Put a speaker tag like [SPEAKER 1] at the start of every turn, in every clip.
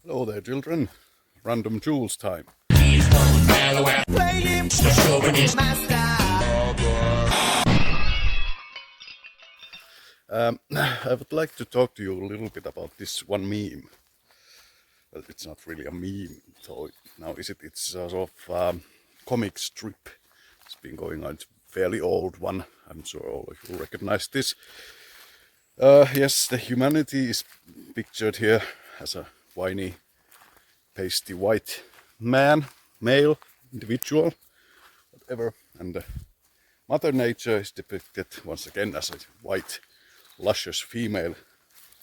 [SPEAKER 1] Hello there, children. Random Jules time. I would like to talk to you a little bit about this one meme. Well, it's not really a meme, so now is it? It's a sort of comic strip. It's been going on. It's a fairly old one. I'm sure all of you will recognize this. Yes, the humanity is pictured here as a whiny, pasty white man, male, individual, whatever. And Mother Nature is depicted once again as a white, luscious female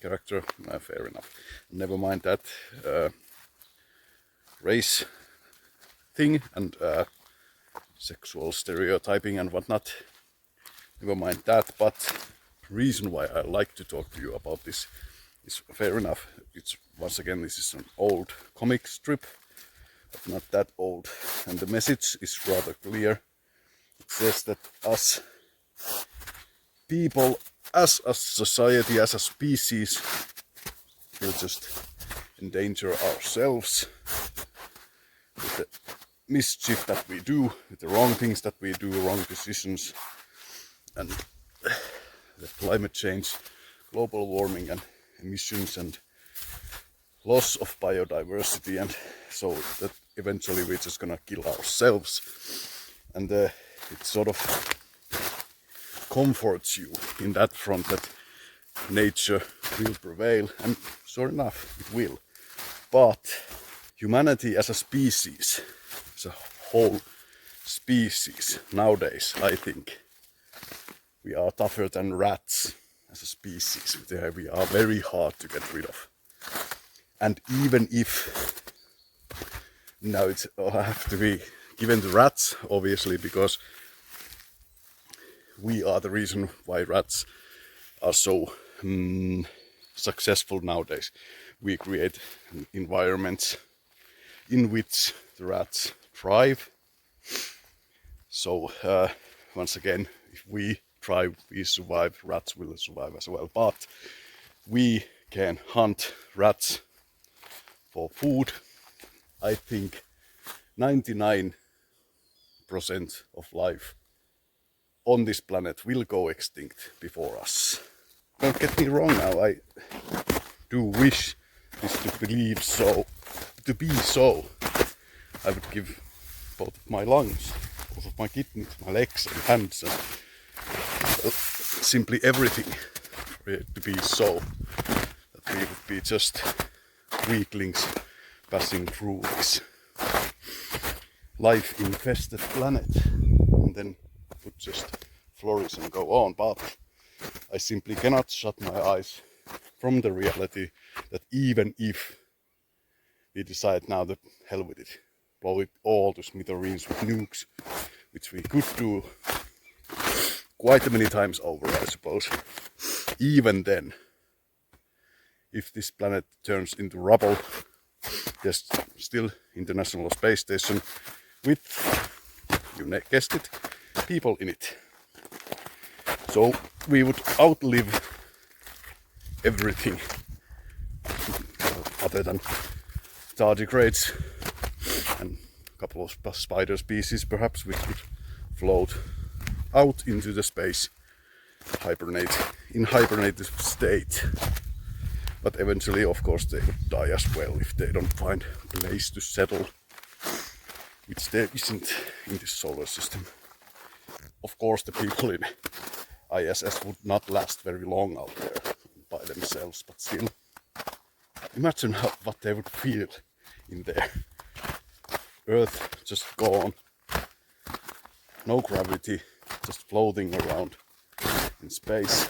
[SPEAKER 1] character. Fair enough. Never mind that race thing and sexual stereotyping and whatnot. Never mind that, but the reason why I like to talk to you about this is fair enough. It's once again, this is an old comic strip, but not that old, and the message is rather clear. It says that us people, as a society, as a species, will just endanger ourselves with the mischief that we do, with the wrong things that we do, wrong decisions, and the climate change, global warming and emissions and loss of biodiversity, and so that eventually we're just gonna kill ourselves. And it sort of comforts you in that front that nature will prevail, and sure enough it will. But humanity as a species, as a whole species nowadays, I think we are tougher than rats as a species. We are very hard to get rid of. And even if now it's have to be given to rats, obviously, because we are the reason why rats are so successful nowadays. We create environments in which the rats thrive. So once again, if we thrive, we survive, rats will survive as well. But we can hunt rats for food. I think 99% of life on this planet will go extinct before us. Don't get me wrong now, I do wish this to believe so, to be so. I would give both of my lungs, both of my kidneys, my legs and hands and simply everything for it to be so. That we would be just weaklings passing through this life-infested planet, and then would just flourish and go on. But I simply cannot shut my eyes from the reality that even if we decide now that hell with it, blow it all to smithereens with nukes, which we could do quite many times over, I suppose, even then, if this planet turns into rubble, there's still International Space Station with, you guessed it, people in it. So we would outlive everything other than tardigrades and a couple of spider species perhaps, which would float out into the space, hibernate in hibernated state. But eventually, of course, they would die as well if they don't find a place to settle, which there isn't in this solar system. Of course, the people in ISS would not last very long out there by themselves, but still, imagine what they would feel in there. Earth just gone, no gravity, just floating around in space.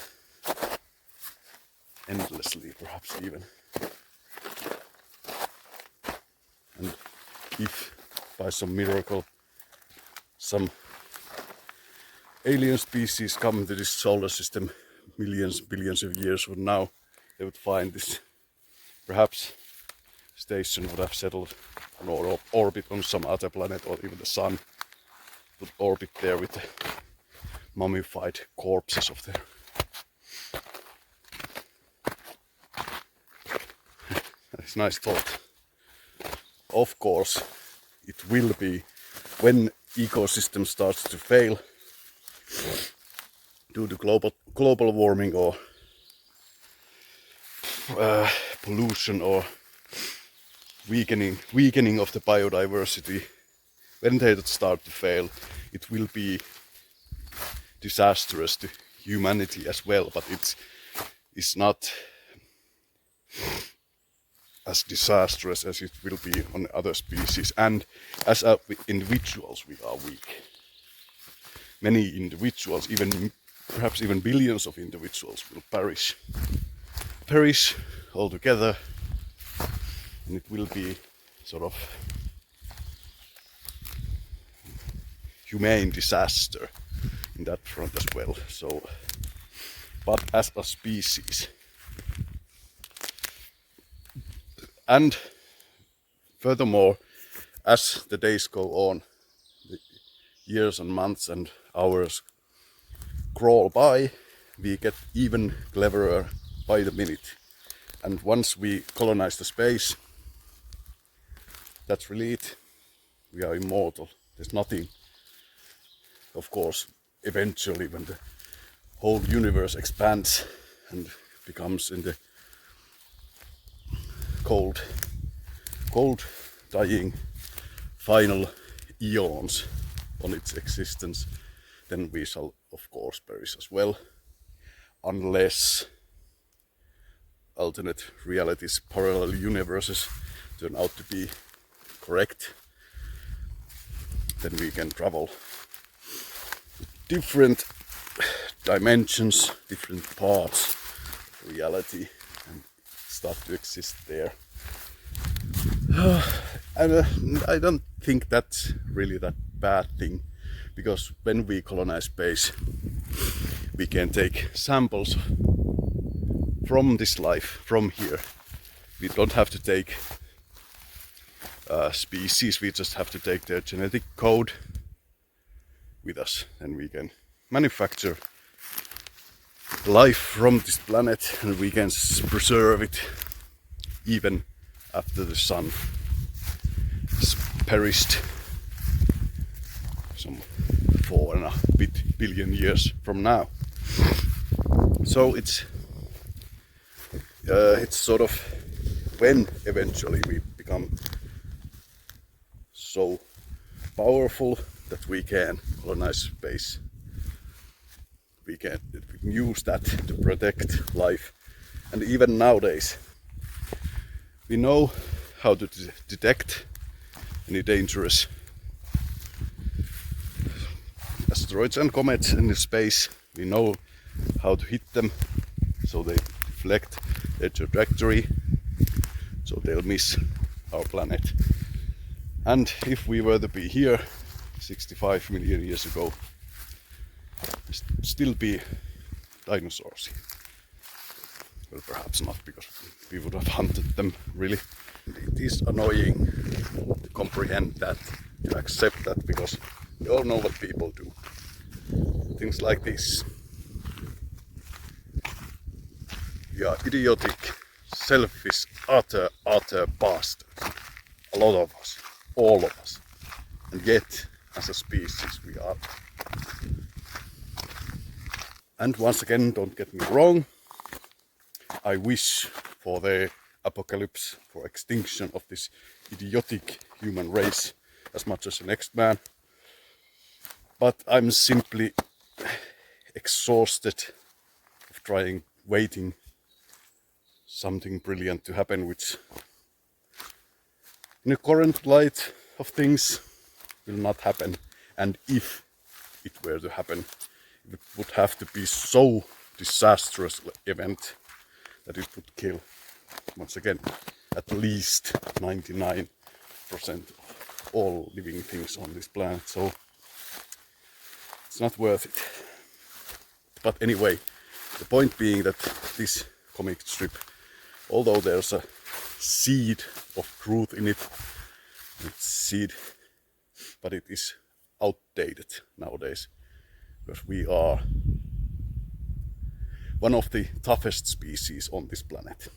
[SPEAKER 1] Endlessly, perhaps even. And if by some miracle some alien species come to this solar system millions, billions of years from now, they would find this perhaps station would have settled on orbit on some other planet, or even the sun would orbit there with the mummified corpses of their It's a nice thought. of course, it will be when ecosystem starts to fail due to global warming or pollution or weakening of the biodiversity. When they start to fail, it will be disastrous to humanity as well, but it's not as disastrous as it will be on other species. And as individuals, we are weak. Many individuals, perhaps even billions of individuals, will perish altogether, and it will be sort of humane disaster in that front as well. So, but as a species, and furthermore, as the days go on, the years and months and hours crawl by, we get even cleverer by the minute. And once we colonize the space, that's really it. We are immortal. There's nothing, of course, eventually when the whole universe expands and becomes in the cold dying final eons on its existence, then we shall of course perish as well, unless alternate realities, parallel universes turn out to be correct. Then we can travel different dimensions, different parts of reality, and start to exist there. And I don't think that's really that bad thing, because when we colonize space, we can take samples from this life, from here. We don't have to take species, we just have to take their genetic code with us, and we can manufacture life from this planet, and we can preserve it even after the sun has perished some 4.5 billion years from now. So it's sort of when eventually we become so powerful that we can colonize space. We can use that to protect life. And even nowadays, we know how to detect any dangerous asteroids and comets in the space. We know how to hit them so they deflect their trajectory, so they'll miss our planet. And if we were to be here 65 million years ago, still be dinosaurs. Well, perhaps not, because we would have hunted them, really. It is annoying to comprehend that, to accept that, because we all know what people do. Things like this. We are idiotic, selfish, utter bastards. A lot of us. All of us. And yet, as a species, we are. And once again, don't get me wrong, I wish for the apocalypse, for extinction of this idiotic human race as much as the next man. But I'm simply exhausted of waiting something brilliant to happen, which in the current light of things will not happen. And if it were to happen, it would have to be so disastrous event that it would kill, once again, at least 99% of all living things on this planet. So it's not worth it. But anyway, the point being that this comic strip, although there's a seed of truth in it, but it is outdated nowadays, because we are one of the toughest species on this planet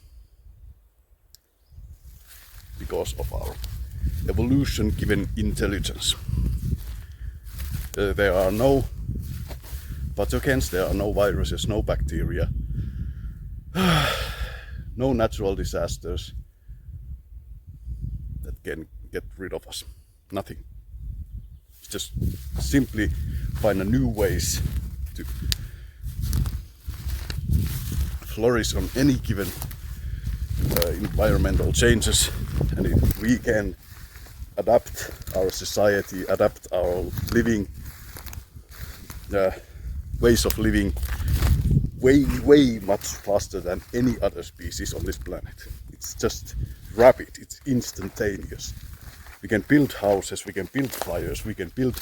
[SPEAKER 1] because of our evolution given intelligence. There are no pathogens, there are no viruses, no bacteria, no natural disasters that can get rid of us. Nothing. It's just simply find a new ways to flourish on any given environmental changes, and if we can adapt our society, adapt our living ways of living way much faster than any other species on this planet. It's just rapid, it's instantaneous. We can build houses, we can build fires, we can build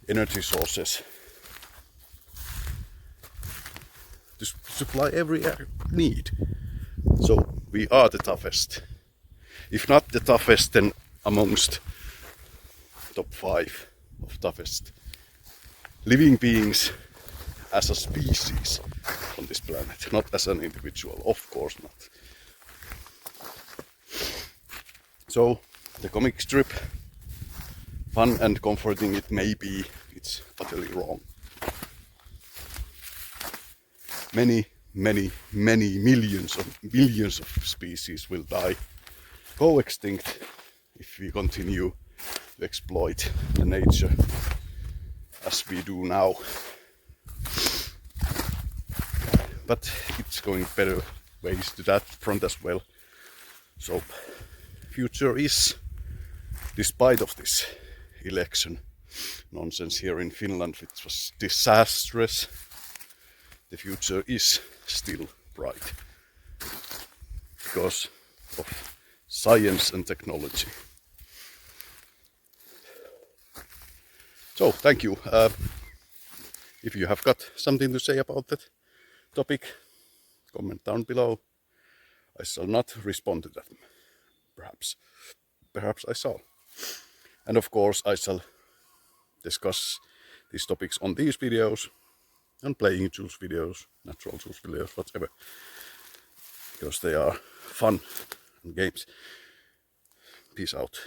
[SPEAKER 1] energy sources to supply every need. So we are the toughest. If not the toughest, then amongst top 5 of toughest living beings as a species on this planet, not as an individual, of course not. So the comic strip, fun and comforting it may be, it's utterly wrong. Many millions of species will die, go extinct, if we continue to exploit the nature as we do now. But it's going better ways to that front as well. So future is, despite of this election nonsense here in Finland, which was disastrous, the future is still bright because of science and technology. So thank you. If you have got something to say about that topic, comment down below. I shall not respond to that. Perhaps I shall. And of course I shall discuss these topics on these videos, and playing Jules videos, natural Jules videos, whatever, because they are fun and games. Peace out.